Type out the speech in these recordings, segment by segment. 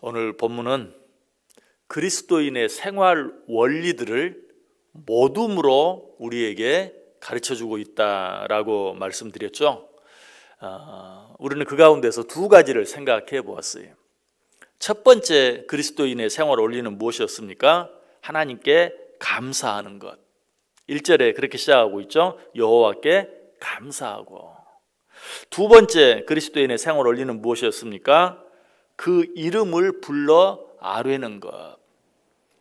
오늘 본문은 그리스도인의 생활 원리들을 모둠으로 우리에게 가르쳐주고 있다라고 말씀드렸죠. 우리는 그 가운데서 두 가지를 생각해 보았어요. 첫 번째 그리스도인의 생활 원리는 무엇이었습니까? 하나님께 감사하는 것. 1절에 그렇게 시작하고 있죠. 여호와께 감사하고. 두 번째 그리스도인의 생활 원리는 무엇이었습니까? 그 이름을 불러 아뢰는 것.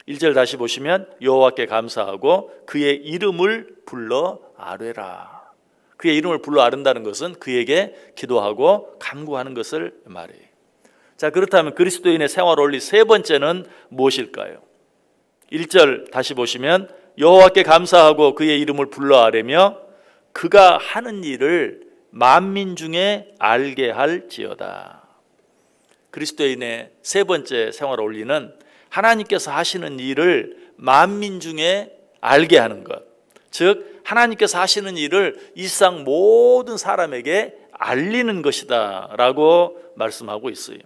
1절 다시 보시면 여호와께 감사하고 그의 이름을 불러 아뢰라. 그의 이름을 불러 아른다는 것은 그에게 기도하고 간구하는 것을 말해요. 자, 그렇다면 그리스도인의 생활 원리 세 번째는 무엇일까요? 1절 다시 보시면 여호와께 감사하고 그의 이름을 불러 아뢰며 그가 하는 일을 만민 중에 알게 할지어다. 그리스도인의 세 번째 생활 원리는 하나님께서 하시는 일을 만민 중에 알게 하는 것. 즉 하나님께서 하시는 일을 이 세상 모든 사람에게 알리는 것이다 라고 말씀하고 있어요.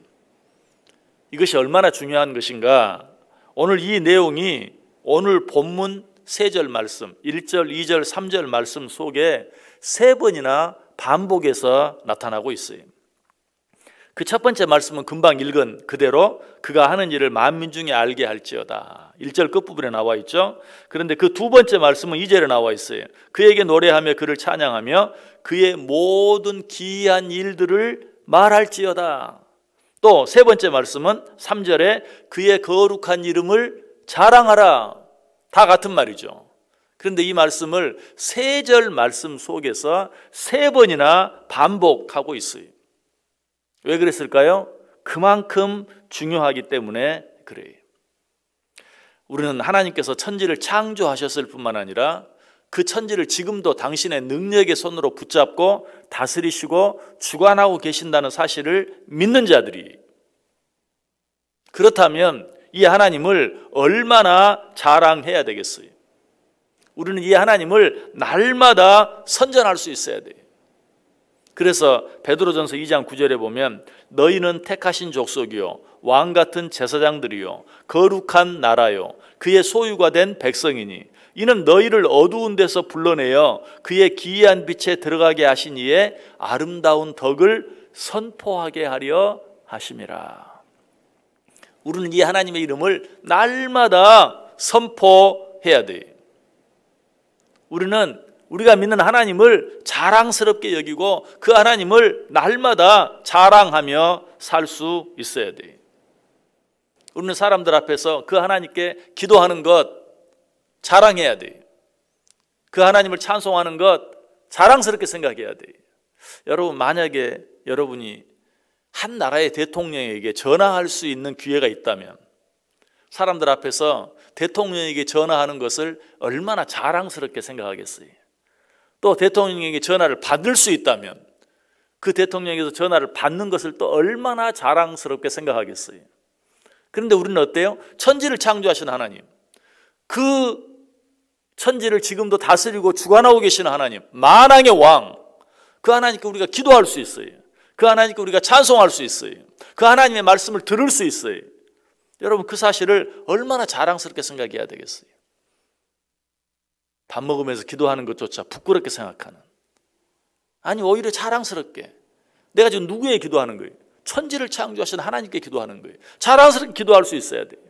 이것이 얼마나 중요한 것인가. 오늘 이 내용이 오늘 본문 3절 말씀 1절, 2절, 3절 말씀 속에 3번이나 반복해서 나타나고 있어요. 그 첫 번째 말씀은 금방 읽은 그대로 그가 하는 일을 만민 중에 알게 할지어다. 1절 끝부분에 나와 있죠. 그런데 그 두 번째 말씀은 2절에 나와 있어요. 그에게 노래하며 그를 찬양하며 그의 모든 기이한 일들을 말할지어다. 또 세 번째 말씀은 3절에 그의 거룩한 이름을 자랑하라. 다 같은 말이죠. 그런데 이 말씀을 3절 말씀 속에서 3번이나 반복하고 있어요. 왜 그랬을까요? 그만큼 중요하기 때문에 그래요. 우리는 하나님께서 천지를 창조하셨을 뿐만 아니라 그 천지를 지금도 당신의 능력의 손으로 붙잡고 다스리시고 주관하고 계신다는 사실을 믿는 자들이, 그렇다면 이 하나님을 얼마나 자랑해야 되겠어요? 우리는 이 하나님을 날마다 선전할 수 있어야 돼요. 그래서 베드로전서 2장 9절에 보면 너희는 택하신 족속이요 왕 같은 제사장들이요 거룩한 나라요 그의 소유가 된 백성이니 이는 너희를 어두운 데서 불러내어 그의 기이한 빛에 들어가게 하신 이의 아름다운 덕을 선포하게 하려 하심이라. 우리는 이 하나님의 이름을 날마다 선포해야 돼요. 우리가 믿는 하나님을 자랑스럽게 여기고 그 하나님을 날마다 자랑하며 살 수 있어야 돼요. 우리는 사람들 앞에서 그 하나님께 기도하는 것 자랑해야 돼요. 그 하나님을 찬송하는 것 자랑스럽게 생각해야 돼요. 여러분, 만약에 여러분이 한 나라의 대통령에게 전화할 수 있는 기회가 있다면 사람들 앞에서 대통령에게 전화하는 것을 얼마나 자랑스럽게 생각하겠어요? 또 대통령에게 전화를 받을 수 있다면 그 대통령에게서 전화를 받는 것을 또 얼마나 자랑스럽게 생각하겠어요? 그런데 우리는 어때요? 천지를 창조하신 하나님, 그 천지를 지금도 다스리고 주관하고 계시는 하나님, 만왕의 왕, 그 하나님께 우리가 기도할 수 있어요. 그 하나님께 우리가 찬송할 수 있어요. 그 하나님의 말씀을 들을 수 있어요. 여러분, 그 사실을 얼마나 자랑스럽게 생각해야 되겠어요? 밥 먹으면서 기도하는 것조차 부끄럽게 생각하는, 아니 오히려 자랑스럽게, 내가 지금 누구에게 기도하는 거예요? 천지를 창조하신 하나님께 기도하는 거예요. 자랑스럽게 기도할 수 있어야 돼요.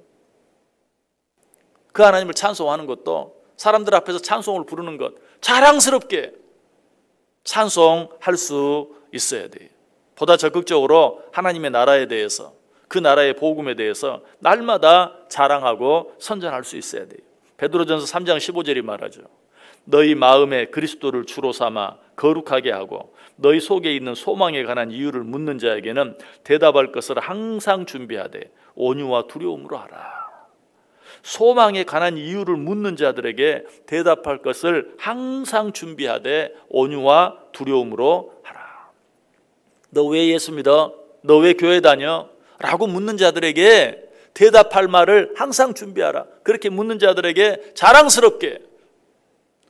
그 하나님을 찬송하는 것도 사람들 앞에서 찬송을 부르는 것 자랑스럽게 찬송할 수 있어야 돼요. 보다 적극적으로 하나님의 나라에 대해서, 그 나라의 복음에 대해서 날마다 자랑하고 선전할 수 있어야 돼요. 베드로전서 3장 15절이 말하죠. 너희 마음에 그리스도를 주로 삼아 거룩하게 하고 너희 속에 있는 소망에 관한 이유를 묻는 자에게는 대답할 것을 항상 준비하되 온유와 두려움으로 하라. 소망에 관한 이유를 묻는 자들에게 대답할 것을 항상 준비하되 온유와 두려움으로 하라. 너 왜 예수 믿어? 너 왜 교회 다녀? 라고 묻는 자들에게 대답할 말을 항상 준비하라. 그렇게 묻는 자들에게 자랑스럽게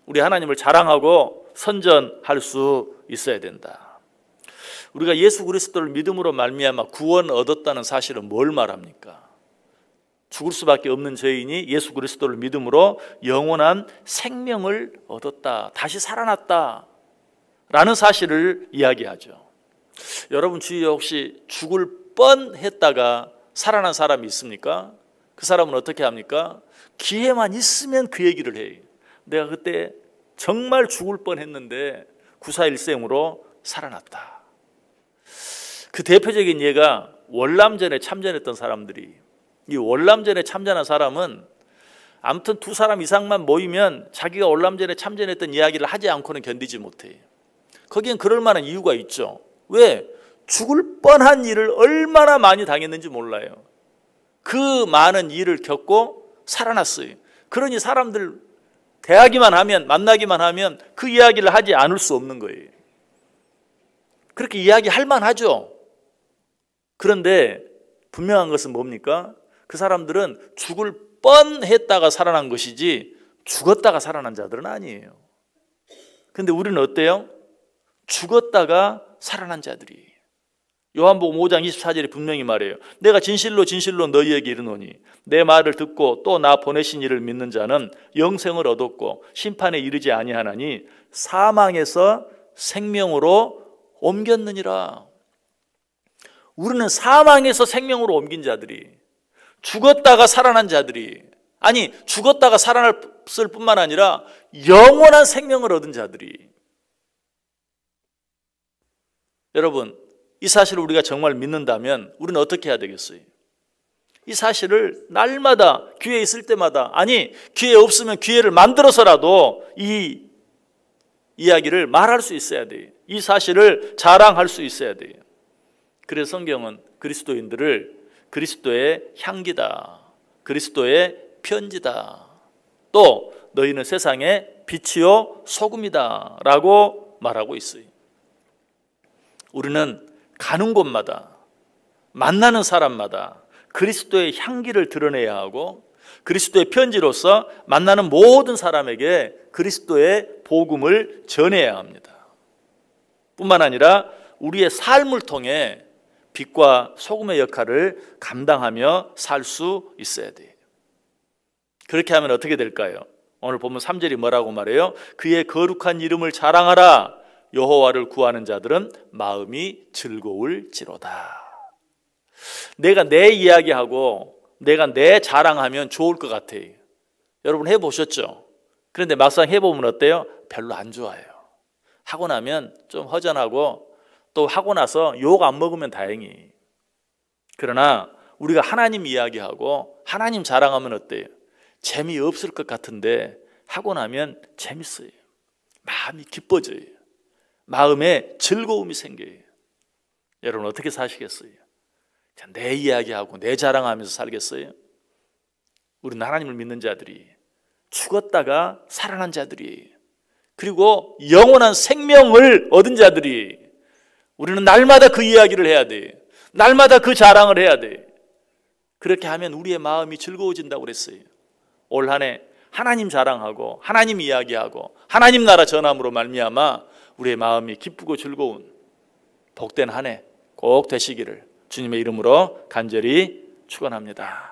우리 하나님을 자랑하고 선전할 수 있어야 된다. 우리가 예수 그리스도를 믿음으로 말미암아 구원 얻었다는 사실은 뭘 말합니까? 죽을 수밖에 없는 죄인이 예수 그리스도를 믿음으로 영원한 생명을 얻었다, 다시 살아났다 라는 사실을 이야기하죠. 여러분 주위에 혹시 죽을 뻔했다가 살아난 사람이 있습니까? 그 사람은 어떻게 합니까? 기회만 있으면 그 얘기를 해요. 내가 그때 정말 죽을 뻔했는데 구사일생으로 살아났다. 그 대표적인 예가 월남전에 참전했던 사람들이, 이 월남전에 참전한 사람은 아무튼 두 사람 이상만 모이면 자기가 월남전에 참전했던 이야기를 하지 않고는 견디지 못해요. 거기엔 그럴 만한 이유가 있죠. 왜? 죽을 뻔한 일을 얼마나 많이 당했는지 몰라요. 그 많은 일을 겪고 살아났어요. 그러니 사람들 대하기만 하면, 만나기만 하면 그 이야기를 하지 않을 수 없는 거예요. 그렇게 이야기할 만하죠. 그런데 분명한 것은 뭡니까? 그 사람들은 죽을 뻔했다가 살아난 것이지 죽었다가 살아난 자들은 아니에요. 그런데 우리는 어때요? 죽었다가 살아난 자들이. 요한복음 5장 24절에 분명히 말해요. 내가 진실로 진실로 너희에게 이르노니 내 말을 듣고 또 나 보내신 이를 믿는 자는 영생을 얻었고 심판에 이르지 아니하나니 사망에서 생명으로 옮겼느니라. 우리는 사망에서 생명으로 옮긴 자들이, 죽었다가 살아난 자들이, 아니 죽었다가 살아났을 뿐만 아니라 영원한 생명을 얻은 자들이. 여러분, 이 사실을 우리가 정말 믿는다면 우리는 어떻게 해야 되겠어요? 이 사실을 날마다 기회 있을 때마다, 아니 기회 없으면 기회를 만들어서라도 이 이야기를 말할 수 있어야 돼요. 이 사실을 자랑할 수 있어야 돼요. 그래서 성경은 그리스도인들을 그리스도의 향기다, 그리스도의 편지다, 또 너희는 세상의 빛이요 소금이다 라고 말하고 있어요. 우리는 가는 곳마다, 만나는 사람마다 그리스도의 향기를 드러내야 하고, 그리스도의 편지로서 만나는 모든 사람에게 그리스도의 복음을 전해야 합니다. 뿐만 아니라 우리의 삶을 통해 빛과 소금의 역할을 감당하며 살 수 있어야 돼요. 그렇게 하면 어떻게 될까요? 오늘 보면 3절이 뭐라고 말해요? 그의 거룩한 이름을 자랑하라. 여호와를 구하는 자들은 마음이 즐거울지로다. 내가 내 이야기하고 내가 내 자랑하면 좋을 것 같아요. 여러분 해보셨죠? 그런데 막상 해보면 어때요? 별로 안 좋아요. 하고 나면 좀 허전하고, 또 하고 나서 욕 안 먹으면 다행히. 그러나 우리가 하나님 이야기하고 하나님 자랑하면 어때요? 재미없을 것 같은데 하고 나면 재밌어요. 마음이 기뻐져요. 마음에 즐거움이 생겨요. 여러분 어떻게 사시겠어요? 내 이야기하고 내 자랑하면서 살겠어요? 우리는 하나님을 믿는 자들이, 죽었다가 살아난 자들이, 그리고 영원한 생명을 얻은 자들이, 우리는 날마다 그 이야기를 해야 돼. 날마다 그 자랑을 해야 돼. 그렇게 하면 우리의 마음이 즐거워진다고 그랬어요. 올 한 해 하나님 자랑하고 하나님 이야기하고 하나님 나라 전함으로 말미암아 우리의 마음이 기쁘고 즐거운 복된 한 해 꼭 되시기를 주님의 이름으로 간절히 축원합니다.